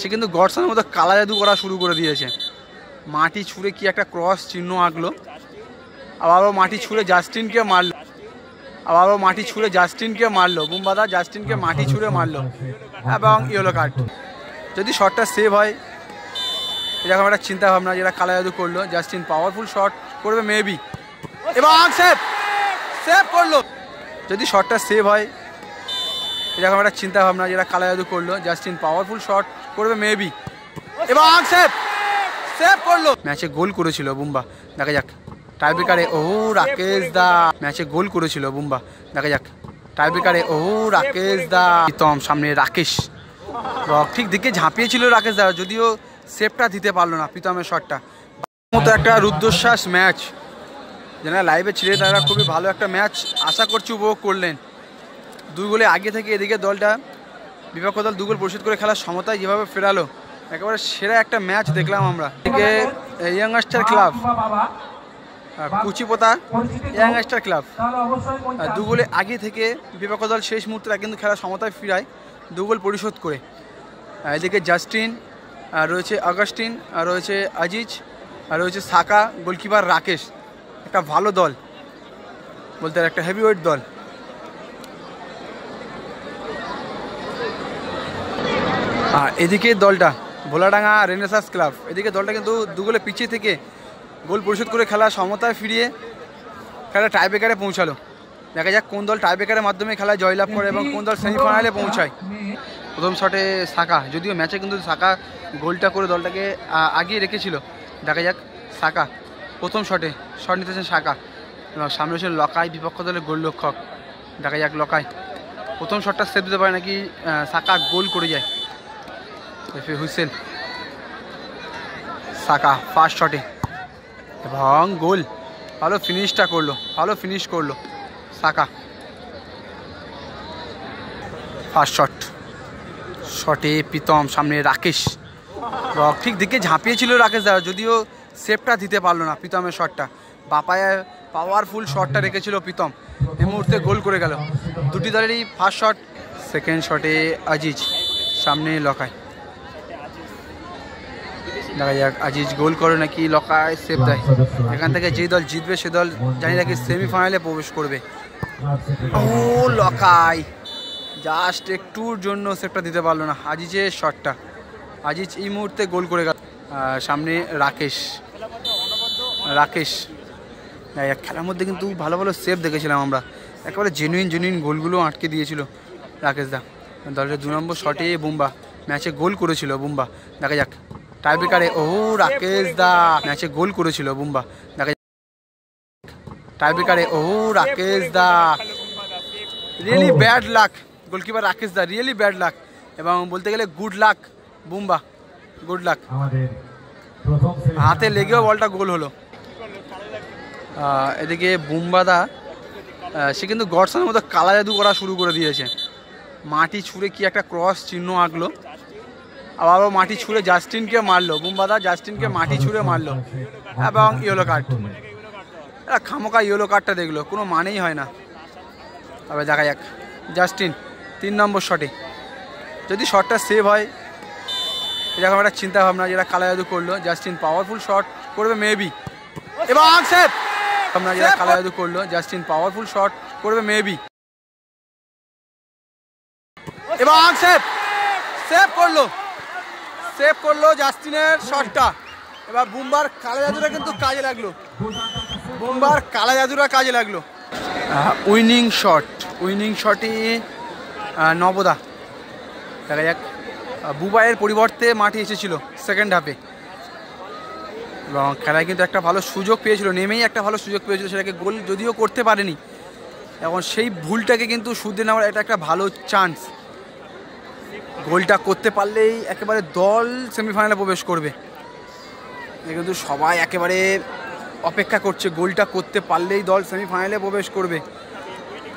সে কিন্তু গডসনের মতো কালা জাদু করা শুরু করে দিয়েছে। মাটি ছুঁড়ে কি একটা ক্রস চিহ্ন আঁকলো, আবারও মাটি ছুঁড়ে জাস্টিনকে মারলো, আবারও মাটি ছুঁড়ে জাস্টিনকে মারলো। বুম্বাদা জাস্টিনকে মাটি ছুঁড়ে মারলো এবং ইয়েলো কার্ড। যদি শটটা সেভ হয় এরকম একটা চিন্তা ভাবনা, যেটা কালা জাদু করলো। জাস্টিন পাওয়ারফুল শট করবে মেবি, এবং সেভ সেভ করলো। যদি শটটা সেভ হয় এরকম একটা চিন্তা ভাবনা, যেটা কালা জাদু করলো। জাস্টিন পাওয়ারফুল শট করবে মেবি, এবং সেভ সেভ করলো। ম্যাচে গোল করেছিল বুম্বা, দেখা যাক টাইব্রেকারে। ও রাকেশ দা ম্যাচে গোল করেছিল বুম্বা, দেখা যাক টাইব্রেকারে। ও রাকেশ দা প্রীতম সামনে রাকেশ, ঠিক দিকে ঝাঁপিয়েছিল রাকেশ দা, যদিও সেভটা দিতে পারলো না প্রীতমের শটটা। মতো একটা রুদ্ধশ্বাস ম্যাচ, যারা লাইভে ছিলেন তারা খুবই ভালো একটা ম্যাচ আশা করছি উপভোগ করলেন। 2 গোলে আগে থেকে এদিকে দলটা বিপক্ষ দল 2 গোল পরিশোধ করে খেলার সমতায় যেভাবে ফেরালো, একেবারে সেরা একটা ম্যাচ দেখলাম আমরা। এদিকে ইয়াংস্টার ক্লাব, কুচিপোতা ইয়াংস্টার ক্লাব 2 গোলে আগে থেকে বিপক্ষ দল শেষ মুহূর্তে কিন্তু খেলার সমতায় ফিরায় 2 গোল পরিশোধ করে। এদিকে জাস্টিন রয়েছে, অগাস্টিন রয়েছে, আজিজ রয়েছে, সাকা, গোলকিপার রাকেশ। একটা ভালো দল বলতে, একটা হেভিওয়েট দল। এদিকে দলটা ভোলাডাঙ্গা রেনেসাস ক্লাব, এদিকে দলটা কিন্তু 2 গোলে পিছিয়ে থেকে গোল পরিশোধ করে খেলা সমতায় ফিরিয়ে খেলা টাইব্রেকারে পৌঁছালো। দেখা যাক কোন দল টাইব্রেকারের মাধ্যমে খেলায় জয়লাভ করে এবং কোন দল সেমিফাইনালে পৌঁছায়। প্রথম শটে সাকা, যদিও ম্যাচে কিন্তু সাকা গোলটা করে দলটাকে আগিয়ে রেখেছিল। দেখা যাক সাকা প্রথম শটে শট নিতেছেন সাকা, এবং সামনে হচ্ছেন লকাই, বিপক্ষ দলের গোলরক্ষক। দেখা যাক লকাই প্রথম শটটা সেভ দিতে পারে নাকি সাকা গোল করে যায়। হুইসেল, সাকা ফার্স্ট শটে এবং গোল, ভালো ফিনিশটা করলো, ভালো ফিনিশ করলো সাকা। ফার্স্ট শট, শটে প্রীতম সামনে রাকেশ, ঠিক দিকে ঝাঁপিয়েছিল রাকেশ দা, যদিও সেভটা দিতে পারলো না প্রীতমের শটটা। বাপায় পাওয়ারফুল শটটা রেখেছিল প্রীতম, এই মুহূর্তে গোল করে গেল। দুটি দলেরই ফার্স্ট শট। সেকেন্ড শটে আজিজ সামনে লকাই, দেখা যাক আজিজ গোল করে নাকি লকায় সেভ দেয়। এখান থেকে যে দল জিতবে সে দল জানি নাকি সেমিফাইনালে প্রবেশ করবে। ও লকাই জাস্ট একটুর জন্য সেভটা দিতে পারলো না আজিজের শটটা। আজিজ এই মুহূর্তে গোল করে গেল। সামনে রাকেশ, রাকেশ খেলার মধ্যে কিন্তু ভালো ভালো সেভ দেখেছিলাম আমরা, একেবারে জেনুইন গোলগুলো আটকে দিয়েছিল রাকেশ দা। দলের 2 নম্বর শটে বুম্বা ম্যাচে গোল করেছিল বুম্বা, দেখা যাক টাইব্রেকারে। ও রাকেশ দা ম্যাচে গোল করেছিল বুম্বা, দেখা যাক টাইব্রেকারে। ও Rakesh da really bad luck, goalkeeper Rakesh da really bad luck, এবং বলতে গেলে good luck Bumba, good luck. হাতে লেগেও বলটা গোল হলো। এদিকে বুম্বাদা সে কিন্তু গডসনের মতো কালা জাদু করা শুরু করে দিয়েছে। মাটি ছুঁড়ে কি একটা ক্রস চিহ্ন আঁকলো, আবারও মাটি ছুঁড়ে জাস্টিনকে মারলো। বুম্বাদা জাস্টিনকে মাটি ছুঁড়ে মারলো এবং ইয়েলো কার্ড। খামোকা ইয়েলো কার্ডটা দেখলো, কোনো মানেই হয় না। তবে দেখা যাক জাস্টিন 3 নম্বর শটে, যদি শটটা সেভ হয় এরকম একটা চিন্তা ভাবনা, যেটা কালা জাদু করলো। জাস্টিন পাওয়ারফুল শট করবে মেবি, এবং সেভ ভাবনা, যেটা কালা জাদু করলো। জাস্টিন পাওয়ারফুল শট করবে মেবি, এবং সেভ সেভ করলো, সেভ করলো জাস্টিনের শটটা। এবার বুম্বার কালা জাদুটা কিন্তু কাজে লাগলো, বুম্বার কালা জাদুটা কাজে লাগলো। উইনিং শট, উইনিং শটে নবদা, দেখা যাক বুবাইয়ের পরিবর্তে মাঠে এসেছিল সেকেন্ড হাফে, এবং খেলায় কিন্তু একটা ভালো সুযোগ পেয়েছিল, নেমেই একটা ভালো সুযোগ পেয়েছিল, সেটাকে গোল যদিও করতে পারেনি। এখন সেই ভুলটাকে কিন্তু শুধরে নেওয়ার এটা একটা ভালো চান্স। গোলটা করতে পারলেই একেবারে দল সেমিফাইনালে প্রবেশ করবে, কিন্তু সবাই একেবারে অপেক্ষা করছে গোলটা করতে পারলেই দল সেমিফাইনালে প্রবেশ করবে।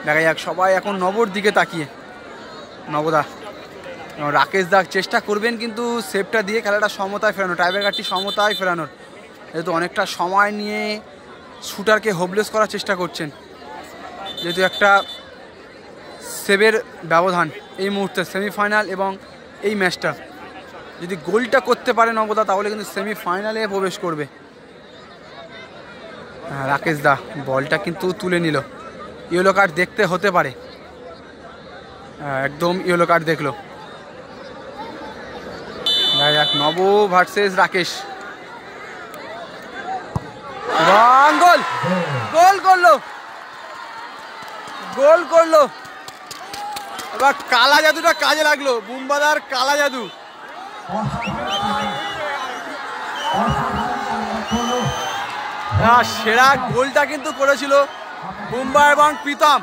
দেখা যাক সবাই এখন নবর দিকে তাকিয়ে। নবদা রাকেশ দা চেষ্টা করবেন কিন্তু সেভটা দিয়ে খেলাটা সমতায় ফেরানো, টাইব্রেকারটি সমতায় ফেরানোর, যেহেতু অনেকটা সময় নিয়ে শুটারকে হোপলেস করার চেষ্টা করছেন, যেহেতু একটা সেভের ব্যবধান এই মুহূর্তে সেমিফাইনাল এবং এই ম্যাচটা। যদি গোলটা করতে পারে নবদা তাহলে কিন্তু সেমিফাইনালে প্রবেশ করবে। হ্যাঁ, রাকেশ দা বলটা কিন্তু তুলে নিল, ইয়েলো কার্ড দেখতে হতে পারে। একদম ইয়েলো কার্ড দেখলো। নব ভার্সেস রাকেশ। গোল গোল করলো, গোল করলো। এবার কালা জাদুটা কাজে লাগলো, বুম্বাদার কালা জাদু। সেরা গোলটা কিন্তু করেছিল বুম্বা এবং প্রীতম।